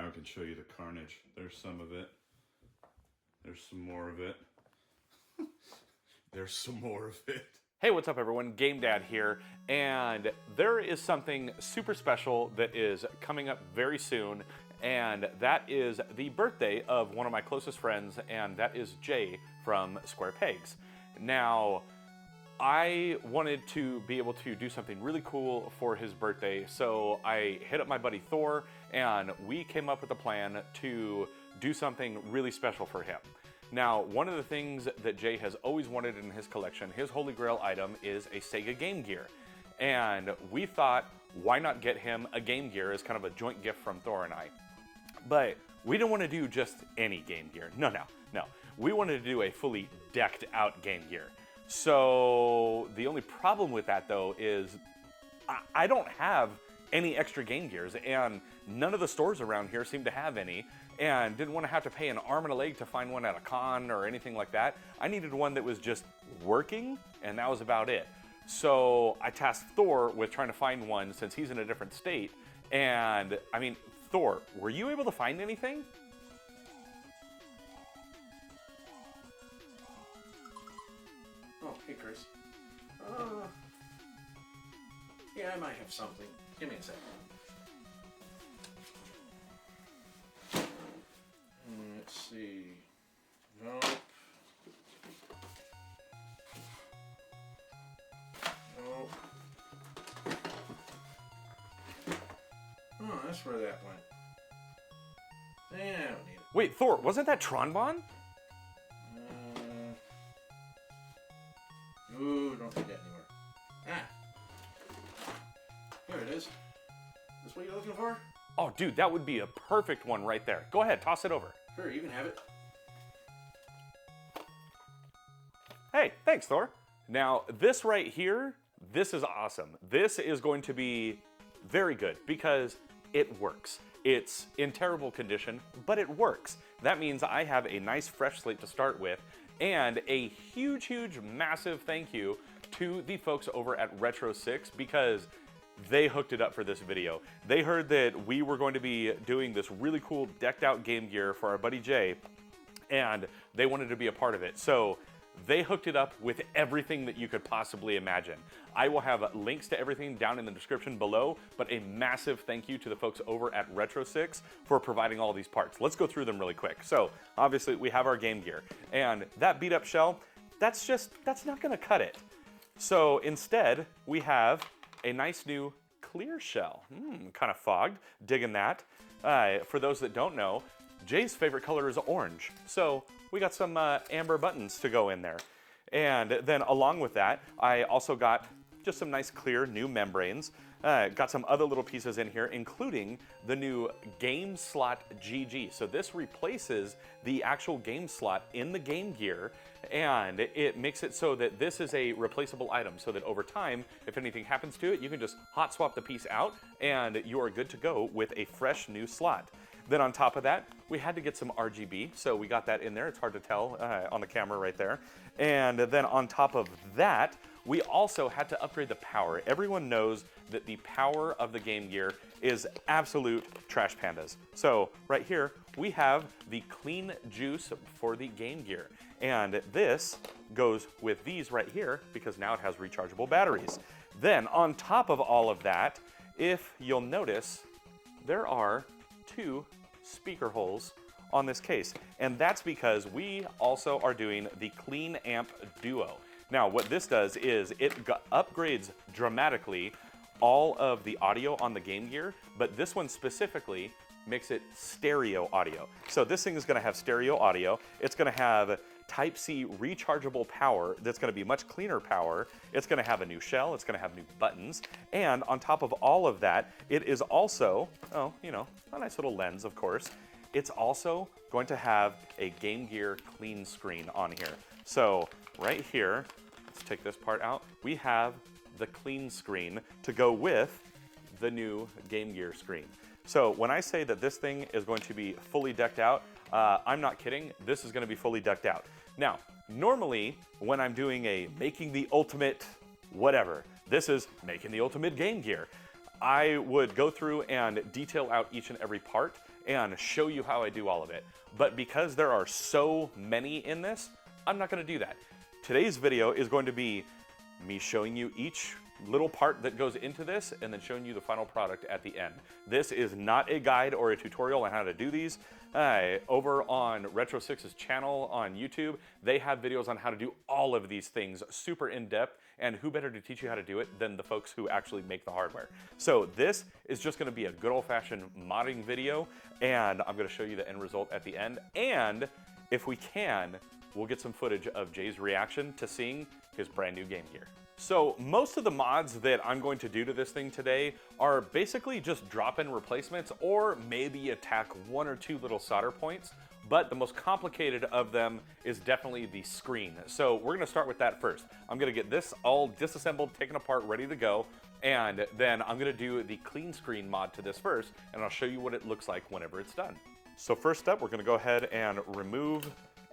I can show you the carnage. There's some of it. There's some more of it. There's some more of it. Hey, what's up everyone? Game Dad here, and there is something super special that is coming up very soon, and that is the birthday of one of my closest friends, and that is Jay from Square Pegs. Now, I wanted to be able to do something really cool for his birthday, so I hit up my buddy Thor, and we came up with a plan to do something really special for him. Now, one of the things that Jay has always wanted in his collection, his holy grail item, is a Sega Game Gear. And we thought, why not get him a Game Gear as kind of a joint gift from Thor and I. But we didn't want to do just any Game Gear. No. We wanted to do a fully decked out Game Gear. So the only problem with that though is I don't have any extra Game Gears, and none of the stores around here seem to have any, and didn't want to have to pay an arm and a leg to find one at a con or anything like that. I needed one that was just working, and that was about it. So I tasked Thor with trying to find one since he's in a different state. And I mean, Thor, were you able to find anything? Oh, hey Chris. Yeah, I might have something. Give me a second. Let's see. Nope. Nope. Oh, that's where that went. Yeah, I don't need it. Wait, Thor, wasn't that Tronbon? Ooh, don't put that anywhere. Ah. Here it is. This what you're looking for? Oh, dude, that would be a perfect one right there. Go ahead, toss it over. Sure, you can have it. Hey, thanks, Thor. Now, this right here, this is awesome. This is going to be very good because it works. It's in terrible condition, but it works. That means I have a nice fresh slate to start with, and a huge, massive thank you to the folks over at RetroSix because they hooked it up for this video. They heard that we were going to be doing this really cool decked out Game Gear for our buddy Jay, and they wanted to be a part of it. So they hooked it up with everything that you could possibly imagine. I will have links to everything down in the description below, but a massive thank you to the folks over at RetroSix for providing all these parts. Let's go through them really quick. So obviously we have our Game Gear, and that beat up shell, that's not gonna cut it. So instead, we have a nice new clear shell. Kind of fogged, digging that. For those that don't know, Jay's favorite color is orange. So we got some amber buttons to go in there. And then along with that, I also got just some nice clear new membranes. Got some other little pieces in here, including the new Game Slot GG. So this replaces the actual game slot in the Game Gear, and it makes it so that this is a replaceable item, so that over time, if anything happens to it, you can just hot swap the piece out, and you are good to go with a fresh new slot. Then on top of that, we had to get some RGB, so we got that in there. It's hard to tell on the camera right there. And then on top of that, we also had to upgrade the power. Everyone knows that the power of the Game Gear is absolute trash pandas. So right here, we have the clean juice for the Game Gear. And this goes with these right here because now it has rechargeable batteries. Then on top of all of that, if you'll notice, there are two speaker holes on this case, and that's because we also are doing the Clean Amp Duo. Now what this does is it upgrades dramatically all of the audio on the Game Gear, but this one specifically makes it stereo audio. So this thing is going to have stereo audio. It's going to have Type-C rechargeable power that's going to be much cleaner power. It's going to have a new shell. It's going to have new buttons. And on top of all of that, it is also, a nice little lens, of course. It's also going to have a Game Gear clean screen on here. So right here, let's take this part out. We have the clean screen to go with the new Game Gear screen. So when I say that this thing is going to be fully decked out, I'm not kidding. This is going to be fully decked out. Now, normally when I'm doing a making the ultimate whatever, this is making the ultimate Game Gear, I would go through and detail out each and every part and show you how I do all of it. But because there are so many in this, I'm not gonna do that. Today's video is going to be me showing you each little part that goes into this and then showing you the final product at the end. This is not a guide or a tutorial on how to do these. Over on RetroSix's channel on YouTube, they have videos on how to do all of these things super in depth, and who better to teach you how to do it than the folks who actually make the hardware. So this is just gonna be a good old-fashioned modding video, and I'm gonna show you the end result at the end, and if we can, we'll get some footage of Jay's reaction to seeing his brand new game gear. So most of the mods that I'm going to do to this thing today are basically just drop-in replacements or maybe attack one or two little solder points, but the most complicated of them is definitely the screen. So we're gonna start with that first. I'm gonna get this all disassembled, taken apart, ready to go, and then I'm gonna do the clean screen mod to this first, and I'll show you what it looks like whenever it's done. So first up, we're gonna go ahead and remove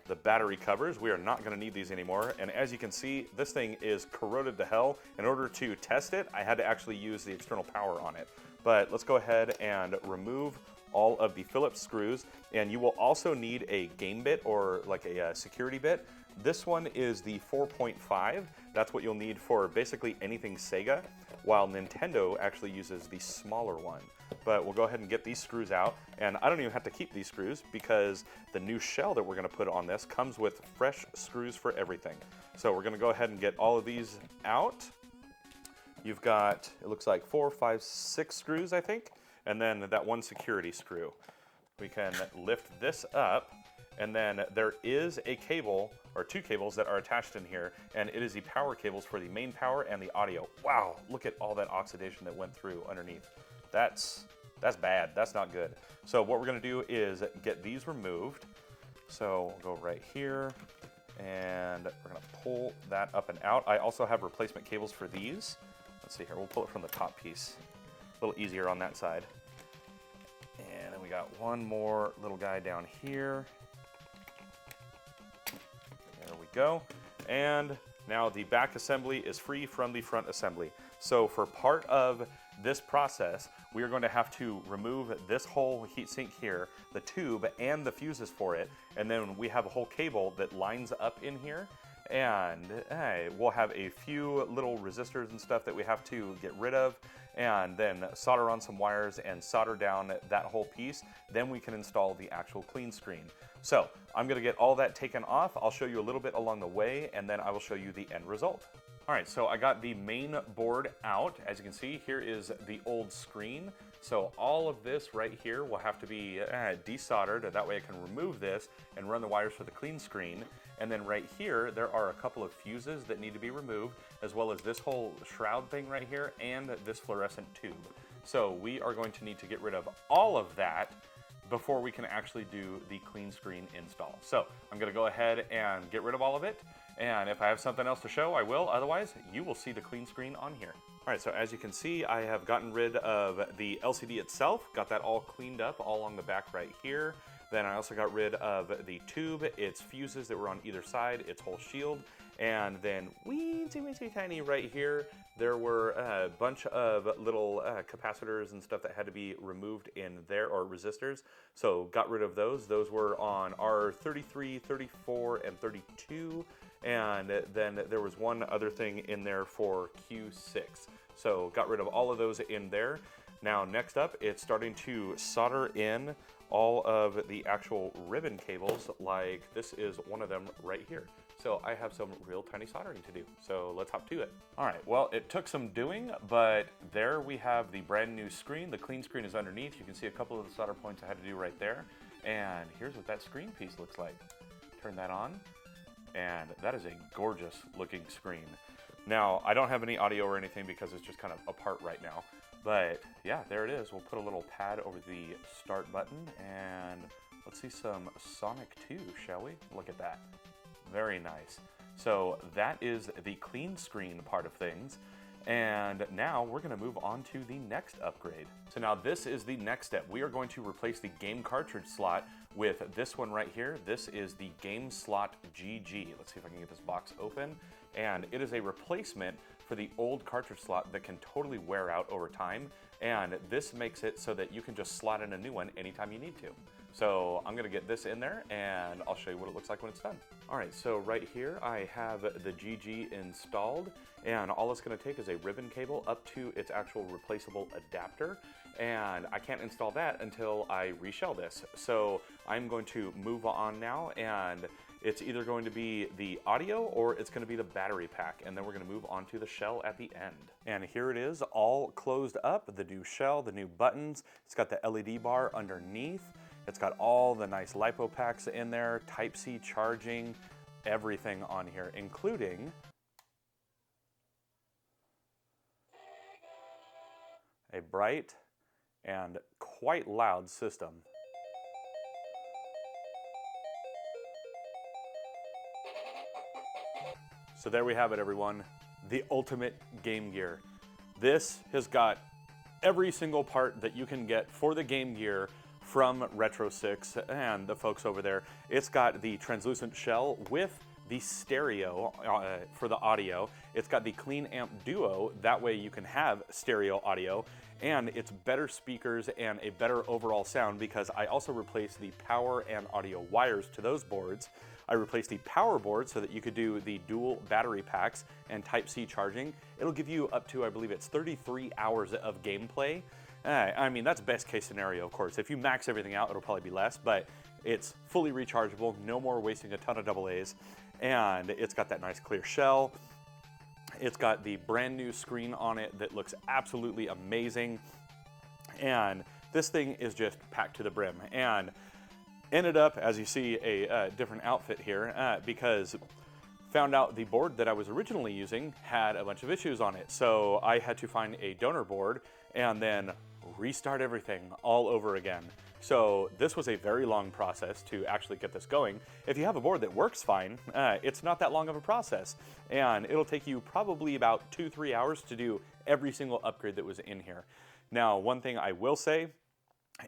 the battery covers. We are not gonna need these anymore. And as you can see, this thing is corroded to hell. In order to test it, I had to actually use the external power on it. But let's go ahead and remove all of the Phillips screws. And you will also need a game bit or like a security bit. This one is the 4.5. That's what you'll need for basically anything Sega, while Nintendo actually uses the smaller one. But we'll go ahead and get these screws out, and I don't even have to keep these screws because the new shell that we're gonna put on this comes with fresh screws for everything. So we're gonna go ahead and get all of these out. You've got, it looks like 4, 5, 6 screws, I think, and then that one security screw. We can lift this up, and then there is a cable, or 2 cables that are attached in here, and it is the power cables for the main power and the audio. Wow, look at all that oxidation that went through underneath. That's bad, that's not good. So what we're gonna do is get these removed. So we'll go right here, and we're gonna pull that up and out. I also have replacement cables for these. Let's see here, we'll pull it from the top piece. A little easier on that side. And then we got one more little guy down here. There we go. And now the back assembly is free from the front assembly. So for part of this process, we are going to have to remove this whole heatsink here, the tube, and the fuses for it. And then we have a whole cable that lines up in here. And we'll have a few little resistors and stuff that we have to get rid of, and then solder on some wires and solder down that whole piece. Then we can install the actual clean screen. So I'm gonna get all that taken off. I'll show you a little bit along the way, and then I will show you the end result. All right, so I got the main board out. As you can see, here is the old screen. So all of this right here will have to be desoldered. That way I can remove this and run the wires for the clean screen. And then right here, there are a couple of fuses that need to be removed, as well as this whole shroud thing right here and this fluorescent tube. So we are going to need to get rid of all of that before we can actually do the clean screen install. So I'm gonna go ahead and get rid of all of it. And if I have something else to show, I will. Otherwise, you will see the clean screen on here. All right, so as you can see, I have gotten rid of the LCD itself, got that all cleaned up all along the back right here. Then I also got rid of the tube, its fuses that were on either side, its whole shield. And then weensy tiny right here, there were a bunch of little capacitors and stuff that had to be removed in there, or resistors. So got rid of those. Those were on R33, 34, and 32. And then there was one other thing in there for Q6. So got rid of all of those in there. Now next up, it's starting to solder in all of the actual ribbon cables, like this is one of them right here. So I have some real tiny soldering to do. So let's hop to it. All right, well, it took some doing, but there we have the brand new screen. The clean screen is underneath. You can see a couple of the solder points I had to do right there. And here's what that screen piece looks like. Turn that on, and that is a gorgeous looking screen. Now, I don't have any audio or anything because it's just kind of apart right now. But yeah, there it is. We'll put a little pad over the start button, and let's see some Sonic 2, shall we? Look at that. Very nice. So that is the clean screen part of things. And now we're gonna move on to the next upgrade. So now this is the next step. We are going to replace the game cartridge slot with this one right here. This is the Game Slot GG. Let's see if I can get this box open. And it is a replacement for the old cartridge slot that can totally wear out over time, and this makes it so that you can just slot in a new one anytime you need to. So I'm gonna get this in there and I'll show you what it looks like when it's done. All right, so right here I have the GG installed, and all it's gonna take is a ribbon cable up to its actual replaceable adapter, and I can't install that until I reshell this. So I'm going to move on now, and it's either going to be the audio or it's going to be the battery pack, and then we're going to move on to the shell at the end. And here it is, all closed up, the new shell, the new buttons. It's got the LED bar underneath. It's got all the nice LiPo packs in there, Type-C charging, everything on here, including a bright and quite loud system. So there we have it, everyone, the ultimate Game Gear. This has got every single part that you can get for the Game Gear from RetroSix and the folks over there. It's got the translucent shell with the stereo for the audio. It's got the Clean Amp Duo, that way you can have stereo audio, and it's better speakers and a better overall sound because I also replaced the power and audio wires to those boards. I replaced the power board so that you could do the dual battery packs and Type-C charging. It'll give you up to, I believe it's 33 hours of gameplay. I mean, that's best case scenario, of course. If you max everything out, it'll probably be less, but it's fully rechargeable, no more wasting a ton of AA's, and it's got that nice clear shell. It's got the brand new screen on it that looks absolutely amazing, and this thing is just packed to the brim. And ended up, as you see, a different outfit here because found out the board that I was originally using had a bunch of issues on it. So I had to find a donor board and then restart everything all over again. So this was a very long process to actually get this going. If you have a board that works fine, it's not that long of a process. And it'll take you probably about 2-3 hours to do every single upgrade that was in here. Now, one thing I will say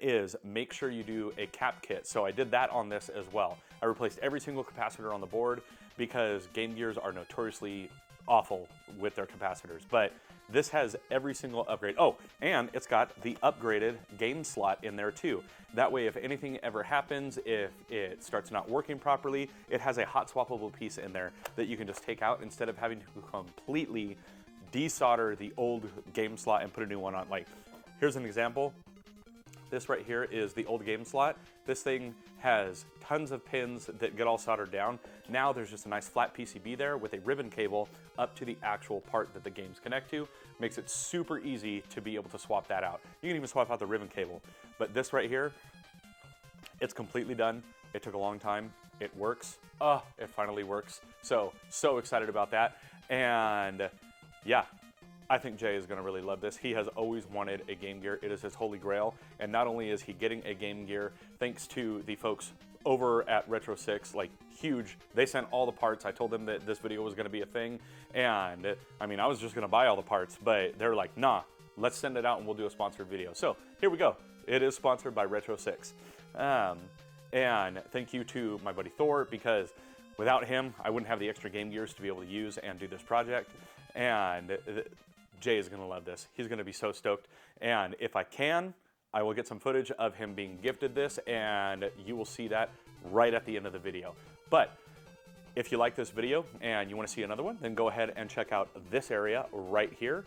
is make sure you do a cap kit. So I did that on this as well. I replaced every single capacitor on the board because Game Gears are notoriously awful with their capacitors, but this has every single upgrade. Oh, and it's got the upgraded game slot in there too. That way, if anything ever happens, if it starts not working properly, it has a hot swappable piece in there that you can just take out instead of having to completely desolder the old game slot and put a new one on. Like, here's an example. This right here is the old game slot. This thing has tons of pins that get all soldered down. Now there's just a nice flat PCB there with a ribbon cable up to the actual part that the games connect to. Makes it super easy to be able to swap that out. You can even swap out the ribbon cable. But this right here, it's completely done. It took a long time. It works. It finally works. So excited about that. And yeah, I think Jay is going to really love this. He has always wanted a Game Gear. It is his holy grail. And not only is he getting a Game Gear, thanks to the folks over at RetroSix, like huge. They sent all the parts. I told them that this video was going to be a thing. And I mean, I was just going to buy all the parts, but they're like, nah, let's send it out and we'll do a sponsored video. So here we go. It is sponsored by RetroSix. And thank you to my buddy Thor, because without him, I wouldn't have the extra Game Gears to be able to use and do this project. And Jay is going to love this. He's going to be so stoked. And if I can, I will get some footage of him being gifted this, and you will see that right at the end of the video. But if you like this video and you want to see another one, then go ahead and check out this area right here.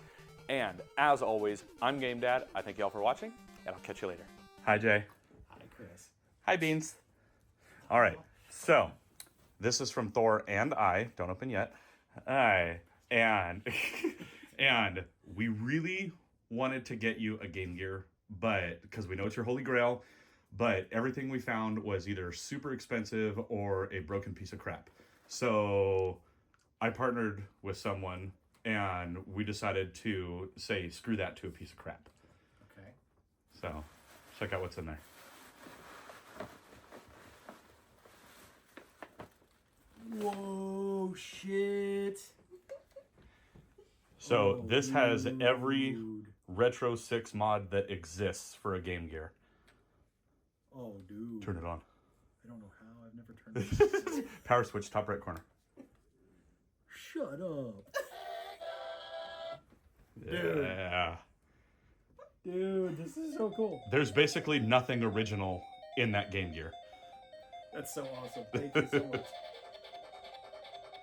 And as always, I'm Game Dad. I thank y'all for watching, and I'll catch you later. Hi, Jay. Hi, Chris. Hi, Beans. All right, so this is from Thor and I. Don't open yet. And and we really wanted to get you a Game Gear, but because we know it's your holy grail, but everything we found was either super expensive or a broken piece of crap. So I partnered with someone and we decided to say, screw that to a piece of crap. Okay. So check out what's in there. Whoa, shit. So this has dude. every RetroSix mod that exists for a Game Gear. Oh, dude. Turn it on. I don't know how. I've never turned it on. Power switch, top right corner. Shut up. Dude. Yeah. Dude, this is so cool. There's basically nothing original in that Game Gear. That's so awesome. Thank you so much.